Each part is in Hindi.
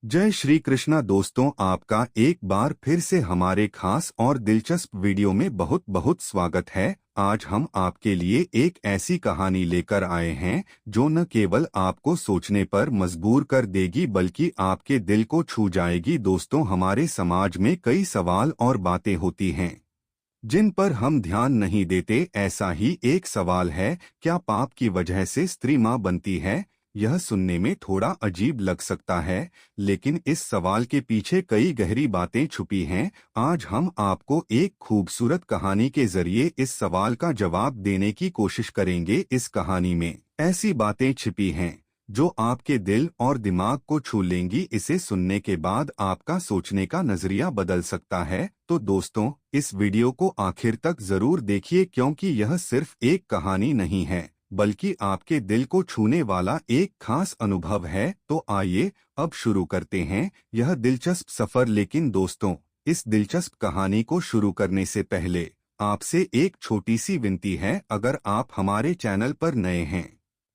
जय श्री कृष्णा दोस्तों, आपका एक बार फिर से हमारे खास और दिलचस्प वीडियो में बहुत बहुत स्वागत है। आज हम आपके लिए एक ऐसी कहानी लेकर आए हैं जो न केवल आपको सोचने पर मजबूर कर देगी बल्कि आपके दिल को छू जाएगी। दोस्तों, हमारे समाज में कई सवाल और बातें होती हैं जिन पर हम ध्यान नहीं देते। ऐसा ही एक सवाल है, क्या पाप की वजह से स्त्री मां बनती है? यह सुनने में थोड़ा अजीब लग सकता है, लेकिन इस सवाल के पीछे कई गहरी बातें छुपी हैं। आज हम आपको एक खूबसूरत कहानी के जरिए इस सवाल का जवाब देने की कोशिश करेंगे। इस कहानी में ऐसी बातें छिपी हैं जो आपके दिल और दिमाग को छू लेंगी। इसे सुनने के बाद आपका सोचने का नजरिया बदल सकता है। तो दोस्तों, इस वीडियो को आखिर तक जरूर देखिए, क्योंकि यह सिर्फ एक कहानी नहीं है बल्कि आपके दिल को छूने वाला एक खास अनुभव है। तो आइए अब शुरू करते हैं यह दिलचस्प सफर। लेकिन दोस्तों, इस दिलचस्प कहानी को शुरू करने से पहले आपसे एक छोटी सी विनती है। अगर आप हमारे चैनल पर नए हैं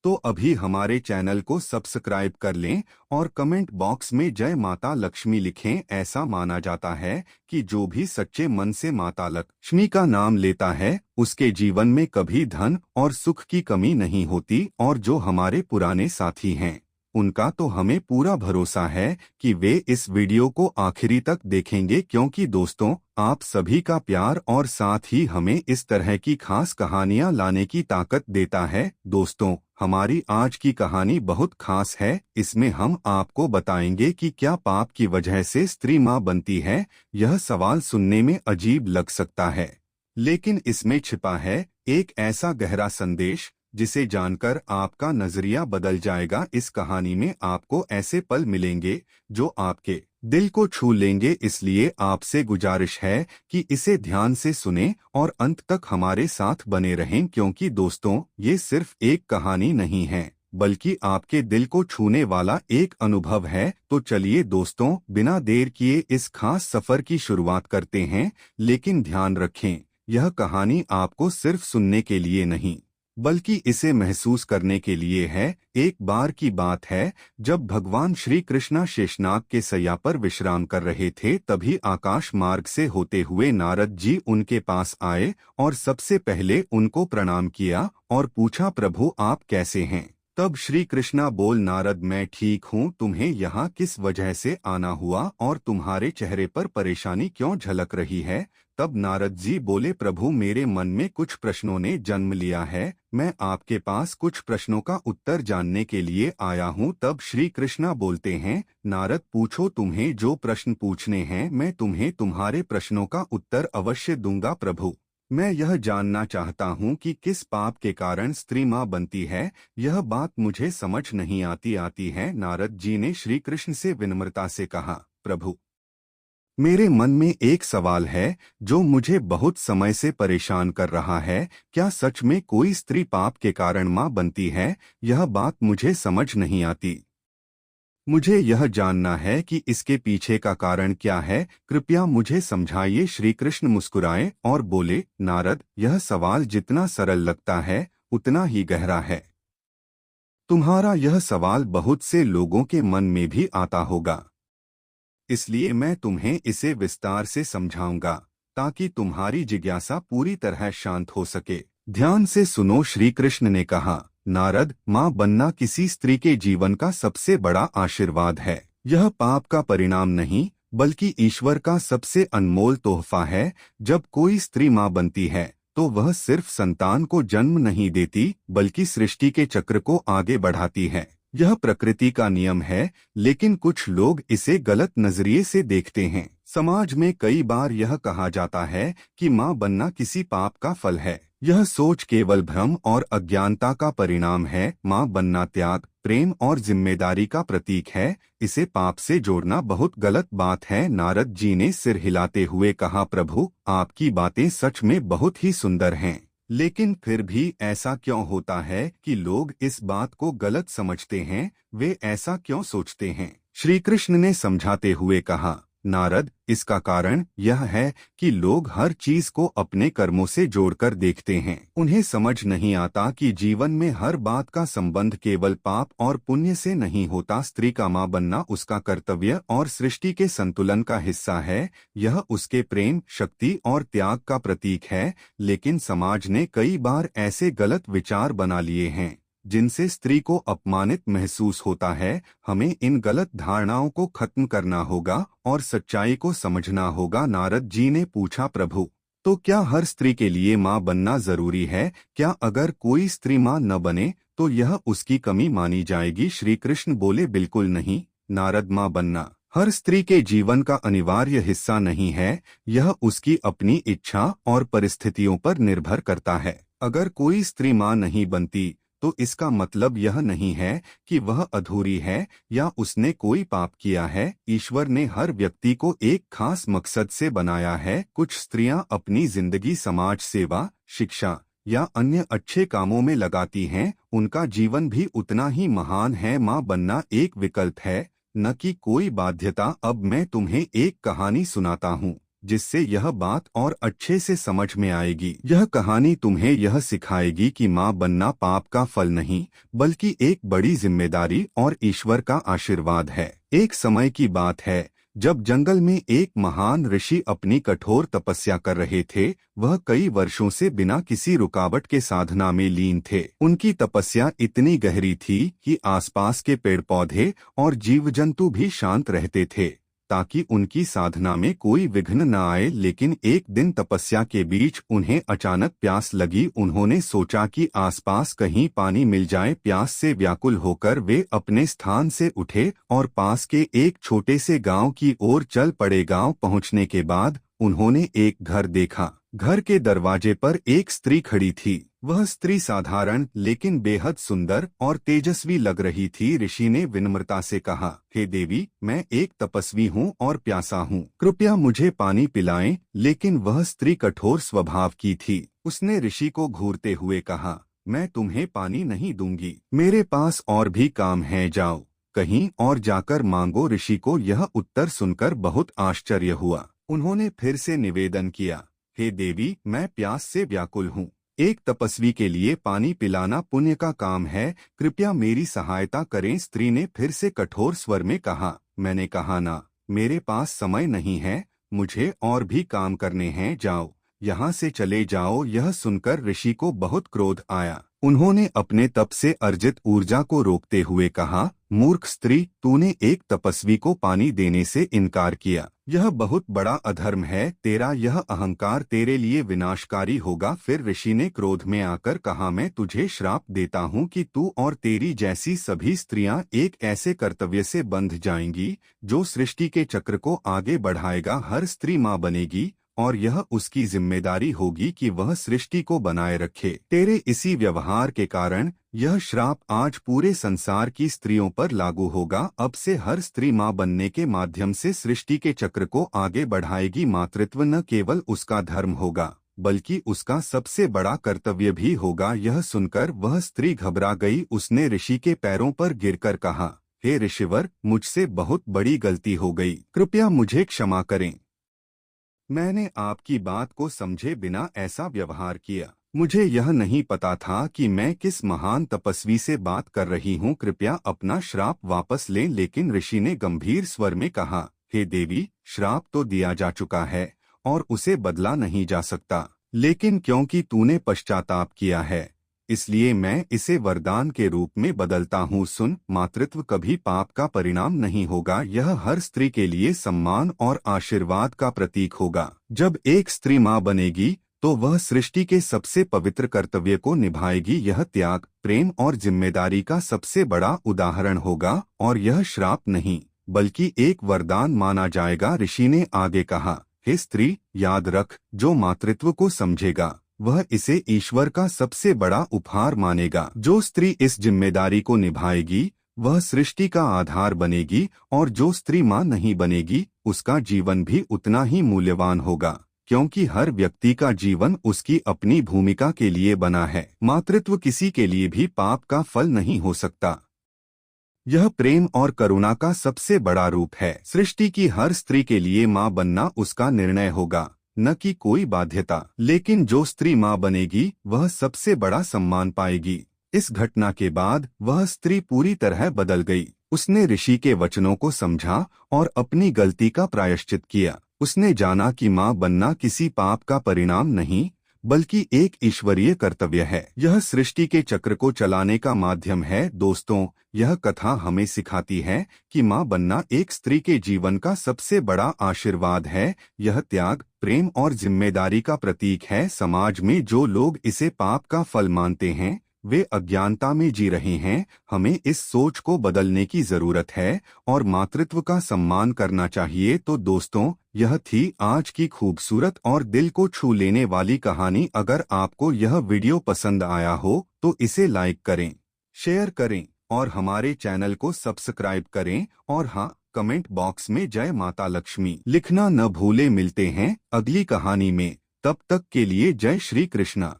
तो अभी हमारे चैनल को सब्सक्राइब कर लें और कमेंट बॉक्स में जय माता लक्ष्मी लिखें। ऐसा माना जाता है कि जो भी सच्चे मन से माता लक्ष्मी का नाम लेता है उसके जीवन में कभी धन और सुख की कमी नहीं होती। और जो हमारे पुराने साथी हैं उनका तो हमें पूरा भरोसा है कि वे इस वीडियो को आखिरी तक देखेंगे, क्योंकि दोस्तों, आप सभी का प्यार और साथ ही हमें इस तरह की खास कहानियां लाने की ताकत देता है। दोस्तों, हमारी आज की कहानी बहुत खास है। इसमें हम आपको बताएंगे कि क्या पाप की वजह से स्त्री मां बनती है। यह सवाल सुनने में अजीब लग सकता है, लेकिन इसमें छिपा है एक ऐसा गहरा संदेश जिसे जानकर आपका नजरिया बदल जाएगा। इस कहानी में आपको ऐसे पल मिलेंगे जो आपके दिल को छू लेंगे। इसलिए आपसे गुजारिश है कि इसे ध्यान से सुनें और अंत तक हमारे साथ बने रहें, क्योंकि दोस्तों, ये सिर्फ एक कहानी नहीं है बल्कि आपके दिल को छूने वाला एक अनुभव है। तो चलिए दोस्तों, बिना देर किए इस खास सफर की शुरुआत करते हैं। लेकिन ध्यान रखें, यह कहानी आपको सिर्फ सुनने के लिए नहीं बल्कि इसे महसूस करने के लिए है। एक बार की बात है, जब भगवान श्री कृष्णा शेषनाग के सैया पर विश्राम कर रहे थे, तभी आकाश मार्ग से होते हुए नारद जी उनके पास आए और सबसे पहले उनको प्रणाम किया और पूछा, प्रभु आप कैसे हैं? तब श्री कृष्णा बोल, नारद मैं ठीक हूँ। तुम्हें यहाँ किस वजह से आना हुआ और तुम्हारे चेहरे पर परेशानी क्यों झलक रही है? तब नारद जी बोले, प्रभु मेरे मन में कुछ प्रश्नों ने जन्म लिया है। मैं आपके पास कुछ प्रश्नों का उत्तर जानने के लिए आया हूँ। तब श्री कृष्णा बोलते हैं, नारद पूछो, तुम्हें जो प्रश्न पूछने हैं मैं तुम्हें तुम्हारे प्रश्नों का उत्तर अवश्य दूंगा। प्रभु, मैं यह जानना चाहता हूँ कि किस पाप के कारण स्त्री मां बनती है। यह बात मुझे समझ नहीं आती है। नारद जी ने श्री कृष्ण से विनम्रता से कहा, प्रभु मेरे मन में एक सवाल है जो मुझे बहुत समय से परेशान कर रहा है। क्या सच में कोई स्त्री पाप के कारण मां बनती है? यह बात मुझे समझ नहीं आती। मुझे यह जानना है कि इसके पीछे का कारण क्या है। कृपया मुझे समझाइए। श्री कृष्ण मुस्कुराए और बोले, नारद, यह सवाल जितना सरल लगता है उतना ही गहरा है। तुम्हारा यह सवाल बहुत से लोगों के मन में भी आता होगा, इसलिए मैं तुम्हें इसे विस्तार से समझाऊंगा ताकि तुम्हारी जिज्ञासा पूरी तरह शांत हो सके। ध्यान से सुनो। श्री कृष्ण ने कहा, नारद, मां बनना किसी स्त्री के जीवन का सबसे बड़ा आशीर्वाद है। यह पाप का परिणाम नहीं बल्कि ईश्वर का सबसे अनमोल तोहफा है। जब कोई स्त्री मां बनती है तो वह सिर्फ संतान को जन्म नहीं देती बल्कि सृष्टि के चक्र को आगे बढ़ाती है। यह प्रकृति का नियम है, लेकिन कुछ लोग इसे गलत नजरिए से देखते हैं। समाज में कई बार यह कहा जाता है कि मां बनना किसी पाप का फल है। यह सोच केवल भ्रम और अज्ञानता का परिणाम है। मां बनना त्याग, प्रेम और जिम्मेदारी का प्रतीक है। इसे पाप से जोड़ना बहुत गलत बात है। नारद जी ने सिर हिलाते हुए कहा, प्रभु आपकी बातें सच में बहुत ही सुंदर हैं, लेकिन फिर भी ऐसा क्यों होता है कि लोग इस बात को गलत समझते हैं? वे ऐसा क्यों सोचते हैं? श्री कृष्ण ने समझाते हुए कहा, नारद, इसका कारण यह है कि लोग हर चीज को अपने कर्मों से जोड़कर देखते हैं। उन्हें समझ नहीं आता कि जीवन में हर बात का संबंध केवल पाप और पुण्य से नहीं होता। स्त्री का मां बनना उसका कर्तव्य और सृष्टि के संतुलन का हिस्सा है। यह उसके प्रेम, शक्ति और त्याग का प्रतीक है। लेकिन समाज ने कई बार ऐसे गलत विचार बना लिए हैं जिनसे स्त्री को अपमानित महसूस होता है। हमें इन गलत धारणाओं को खत्म करना होगा और सच्चाई को समझना होगा। नारद जी ने पूछा, प्रभु, तो क्या हर स्त्री के लिए मां बनना जरूरी है? क्या अगर कोई स्त्री मां न बने तो यह उसकी कमी मानी जाएगी? श्री कृष्ण बोले, बिल्कुल नहीं नारद, मां बनना हर स्त्री के जीवन का अनिवार्य हिस्सा नहीं है। यह उसकी अपनी इच्छा और परिस्थितियों पर निर्भर करता है। अगर कोई स्त्री मां नहीं बनती तो इसका मतलब यह नहीं है कि वह अधूरी है या उसने कोई पाप किया है। ईश्वर ने हर व्यक्ति को एक खास मकसद से बनाया है। कुछ स्त्रियां अपनी जिंदगी समाज सेवा, शिक्षा या अन्य अच्छे कामों में लगाती हैं। उनका जीवन भी उतना ही महान है। मां बनना एक विकल्प है, न कि कोई बाध्यता। अब मैं तुम्हें एक कहानी सुनाता हूँ जिससे यह बात और अच्छे से समझ में आएगी। यह कहानी तुम्हें यह सिखाएगी कि मां बनना पाप का फल नहीं बल्कि एक बड़ी जिम्मेदारी और ईश्वर का आशीर्वाद है। एक समय की बात है जब जंगल में एक महान ऋषि अपनी कठोर तपस्या कर रहे थे। वह कई वर्षों से बिना किसी रुकावट के साधना में लीन थे। उनकी तपस्या इतनी गहरी थी कि आसपास के पेड़ पौधे और जीव जंतु भी शांत रहते थे ताकि उनकी साधना में कोई विघ्न न आए। लेकिन एक दिन तपस्या के बीच उन्हें अचानक प्यास लगी। उन्होंने सोचा कि आसपास कहीं पानी मिल जाए। प्यास से व्याकुल होकर वे अपने स्थान से उठे और पास के एक छोटे से गांव की ओर चल पड़े। गांव पहुंचने के बाद उन्होंने एक घर देखा। घर के दरवाजे पर एक स्त्री खड़ी थी। वह स्त्री साधारण लेकिन बेहद सुंदर और तेजस्वी लग रही थी। ऋषि ने विनम्रता से कहा, हे देवी, मैं एक तपस्वी हूँ और प्यासा हूँ, कृपया मुझे पानी पिलाएं। लेकिन वह स्त्री कठोर स्वभाव की थी। उसने ऋषि को घूरते हुए कहा, मैं तुम्हें पानी नहीं दूंगी, मेरे पास और भी काम है, जाओ कहीं और जाकर मांगो। ऋषि को यह उत्तर सुनकर बहुत आश्चर्य हुआ। उन्होंने फिर से निवेदन किया, हे देवी, मैं प्यास से व्याकुल हूँ। एक तपस्वी के लिए पानी पिलाना पुण्य का काम है, कृपया मेरी सहायता करें। स्त्री ने फिर से कठोर स्वर में कहा, मैंने कहा ना, मेरे पास समय नहीं है, मुझे और भी काम करने हैं, जाओ यहाँ से चले जाओ। यह सुनकर ऋषि को बहुत क्रोध आया। उन्होंने अपने तप से अर्जित ऊर्जा को रोकते हुए कहा, मूर्ख स्त्री, तूने एक तपस्वी को पानी देने से इनकार किया। यह बहुत बड़ा अधर्म है। तेरा यह अहंकार तेरे लिए विनाशकारी होगा। फिर ऋषि ने क्रोध में आकर कहा, मैं तुझे श्राप देता हूँ कि तू और तेरी जैसी सभी स्त्रियां एक ऐसे कर्तव्य से बंध जाएंगी जो सृष्टि के चक्र को आगे बढ़ाएगा। हर स्त्री मां बनेगी और यह उसकी जिम्मेदारी होगी कि वह सृष्टि को बनाए रखे। तेरे इसी व्यवहार के कारण यह श्राप आज पूरे संसार की स्त्रियों पर लागू होगा। अब से हर स्त्री मां बनने के माध्यम से सृष्टि के चक्र को आगे बढ़ाएगी। मातृत्व न केवल उसका धर्म होगा बल्कि उसका सबसे बड़ा कर्तव्य भी होगा। यह सुनकर वह स्त्री घबरा गई। उसने ऋषि के पैरों पर गिरकर कहा, हे ऋषिवर, मुझसे बहुत बड़ी गलती हो गई, कृपया मुझे क्षमा करें। मैंने आपकी बात को समझे बिना ऐसा व्यवहार किया। मुझे यह नहीं पता था कि मैं किस महान तपस्वी से बात कर रही हूँ, कृपया अपना श्राप वापस लें। लेकिन ऋषि ने गंभीर स्वर में कहा, हे देवी, श्राप तो दिया जा चुका है और उसे बदला नहीं जा सकता। लेकिन क्योंकि तूने पश्चाताप किया है, इसलिए मैं इसे वरदान के रूप में बदलता हूँ। सुन, मातृत्व कभी पाप का परिणाम नहीं होगा। यह हर स्त्री के लिए सम्मान और आशीर्वाद का प्रतीक होगा। जब एक स्त्री माँ बनेगी तो वह सृष्टि के सबसे पवित्र कर्तव्य को निभाएगी। यह त्याग, प्रेम और जिम्मेदारी का सबसे बड़ा उदाहरण होगा और यह श्राप नहीं बल्कि एक वरदान माना जाएगा। ऋषि ने आगे कहा, हे स्त्री, याद रख, जो मातृत्व को समझेगा वह इसे ईश्वर का सबसे बड़ा उपहार मानेगा। जो स्त्री इस जिम्मेदारी को निभाएगी वह सृष्टि का आधार बनेगी और जो स्त्री मां नहीं बनेगी उसका जीवन भी उतना ही मूल्यवान होगा, क्योंकि हर व्यक्ति का जीवन उसकी अपनी भूमिका के लिए बना है। मातृत्व किसी के लिए भी पाप का फल नहीं हो सकता। यह प्रेम और करुणा का सबसे बड़ा रूप है। सृष्टि की हर स्त्री के लिए माँ बनना उसका निर्णय होगा, न कि कोई बाध्यता। लेकिन जो स्त्री माँ बनेगी वह सबसे बड़ा सम्मान पाएगी। इस घटना के बाद वह स्त्री पूरी तरह बदल गई। उसने ऋषि के वचनों को समझा और अपनी गलती का प्रायश्चित किया। उसने जाना कि माँ बनना किसी पाप का परिणाम नहीं, बल्कि एक ईश्वरीय कर्तव्य है। यह सृष्टि के चक्र को चलाने का माध्यम है। दोस्तों, यह कथा हमें सिखाती है कि माँ बनना एक स्त्री के जीवन का सबसे बड़ा आशीर्वाद है। यह त्याग, प्रेम और जिम्मेदारी का प्रतीक है। समाज में जो लोग इसे पाप का फल मानते हैं, वे अज्ञानता में जी रहे हैं। हमें इस सोच को बदलने की जरूरत है और मातृत्व का सम्मान करना चाहिए। तो दोस्तों, यह थी आज की खूबसूरत और दिल को छू लेने वाली कहानी। अगर आपको यह वीडियो पसंद आया हो तो इसे लाइक करें, शेयर करें और हमारे चैनल को सब्सक्राइब करें। और हाँ, कमेंट बॉक्स में जय माता लक्ष्मी लिखना न भूले। मिलते हैं अगली कहानी में, तब तक के लिए जय श्री कृष्णा।